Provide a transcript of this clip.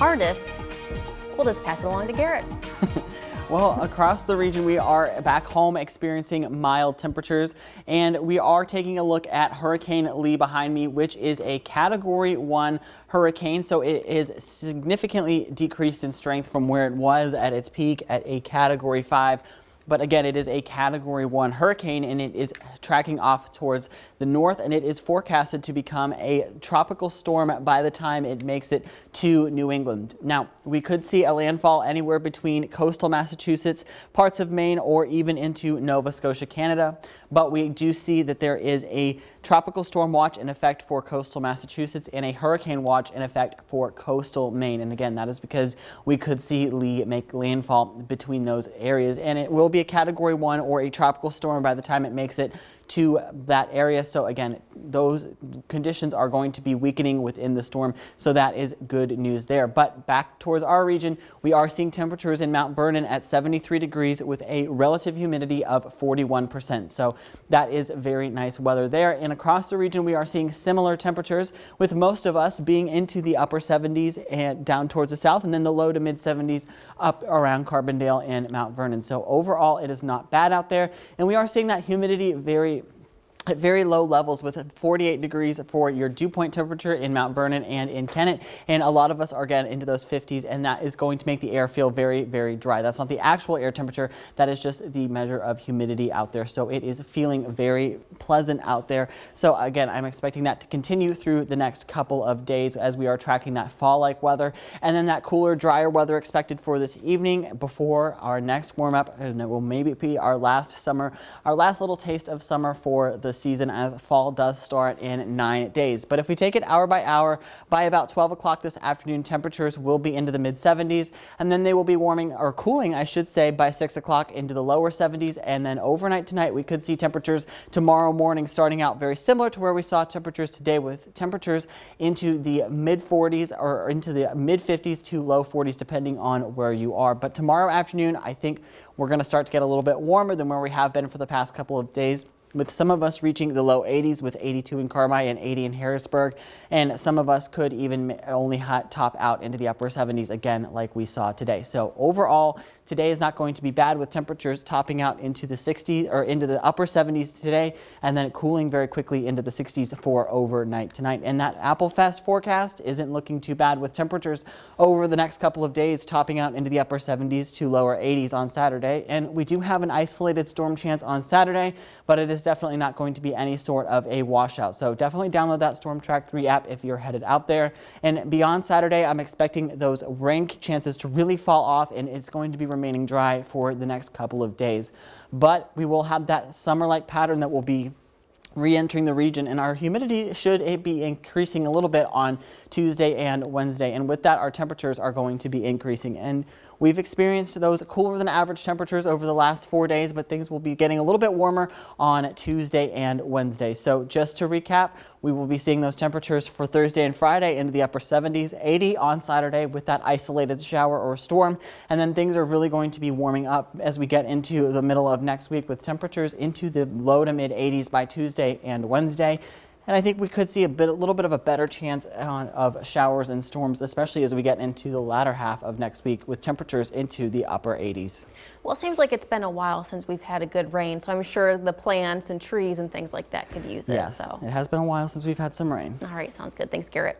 hardest, we'll just pass it along to Garrett. Well, across the region, we are back home experiencing mild temperatures, and we are taking a look at Hurricane Lee behind me, which is a Category 1 hurricane. So it is significantly decreased in strength from where it was at its peak at a Category 5. But again, it is a Category 1 hurricane, and it is tracking off towards the north, and it is forecasted to become a tropical storm by the time it makes it to New England. Now, we could see a landfall anywhere between coastal Massachusetts, parts of Maine, or even into Nova Scotia, Canada. But we do see that there is a tropical storm watch in effect for coastal Massachusetts and a hurricane watch in effect for coastal Maine. And again, that is because we could see Lee make landfall between those areas, and it will be a Category 1 or a tropical storm by the time it makes it to that area. So again, those conditions are going to be weakening within the storm, so that is good news there. But back towards our region, we are seeing temperatures in Mount Vernon at 73 degrees with a relative humidity of 41%. So that is very nice weather there. And across the region, we are seeing similar temperatures, with most of us being into the upper 70s and down towards the south, and then the low to mid 70s up around Carbondale and Mount Vernon. So overall, it is not bad out there, and we are seeing that humidity at very low levels, with 48 degrees for your dew point temperature in Mount Vernon and in Kennett. And a lot of us are getting into those 50s, and that is going to make the air feel very, very dry. That's not the actual air temperature. That is just the measure of humidity out there. So it is feeling very pleasant out there. So again, I'm expecting that to continue through the next couple of days as we are tracking that fall-like weather, and then that cooler, drier weather expected for this evening before our next warm-up. And it will maybe be our last little taste of summer for the season, as fall does start in 9 days. But if we take it hour by hour, by about 12 o'clock this afternoon, temperatures will be into the mid 70s, and then they will be warming, or cooling I should say, by 6 o'clock into the lower 70s. And then overnight tonight, we could see temperatures tomorrow morning starting out very similar to where we saw temperatures today, with temperatures into the mid 40s or into the mid 50s to low 40s depending on where you are. But tomorrow afternoon, I think we're going to start to get a little bit warmer than where we have been for the past couple of days, with some of us reaching the low 80s with 82 in Carmi and 80 in Harrisburg. And some of us could even only top out into the upper 70s again, like we saw today. So overall, today is not going to be bad, with temperatures topping out into the 60s or into the upper 70s today, and then cooling very quickly into the 60s for overnight tonight. And that Apple Fest forecast isn't looking too bad, with temperatures over the next couple of days topping out into the upper 70s to lower 80s on Saturday. And we do have an isolated storm chance on Saturday, but it is definitely not going to be any sort of a washout. So definitely download that Storm Track 3 app if you're headed out there. And beyond Saturday, I'm expecting those rain chances to really fall off, and it's going to be remaining dry for the next couple of days. But we will have that summer-like pattern that will be re-entering the region, and our humidity should be increasing a little bit on Tuesday and Wednesday, and with that our temperatures are going to be increasing. And we've experienced those cooler than average temperatures over the last 4 days, but things will be getting a little bit warmer on Tuesday and Wednesday. So just to recap, we will be seeing those temperatures for Thursday and Friday into the upper 70s, 80 on Saturday with that isolated shower or storm, and then things are really going to be warming up as we get into the middle of next week, with temperatures into the low to mid 80s by Tuesday and Wednesday. And I think we could see a little bit of a better chance of showers and storms, especially as we get into the latter half of next week, with temperatures into the upper 80s. Well, it seems like it's been a while since we've had a good rain, so I'm sure the plants and trees and things like that could use it. Yes, so. It has been a while since we've had some rain. All right, sounds good. Thanks, Garrett.